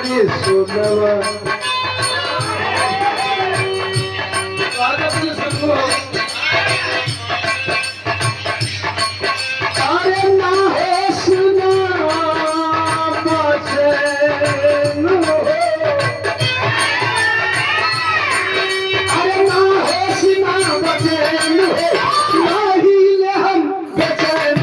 हमारी सुनवा अरे ना है सुना बचे अरे ना है सुना बचे नहीं ले हम बेचैन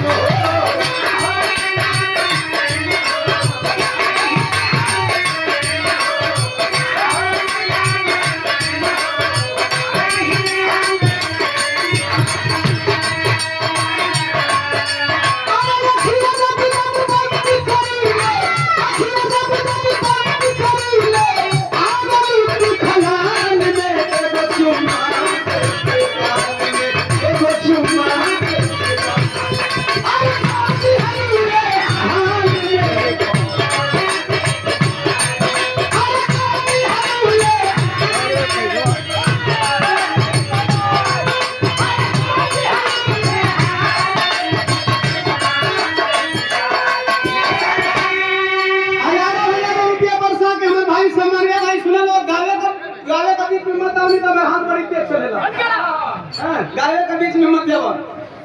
गावे के बीच में मत जाओ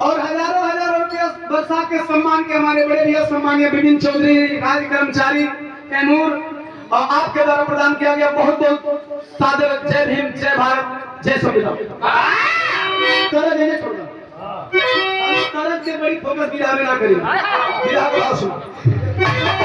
और हजारों रुपया वर्षा के सम्मान के हमारे बड़े भैया सम्मानीय विपिन चौधरी राज्य कर्मचारी कैमूर और आपके द्वारा प्रदान किया गया बहुत बहुत सादर जय भीम जय भारत जय संविधान तरह देने छोड़ दो तरह से बड़ी फोकस विधा में ना करिए विधा को सुनो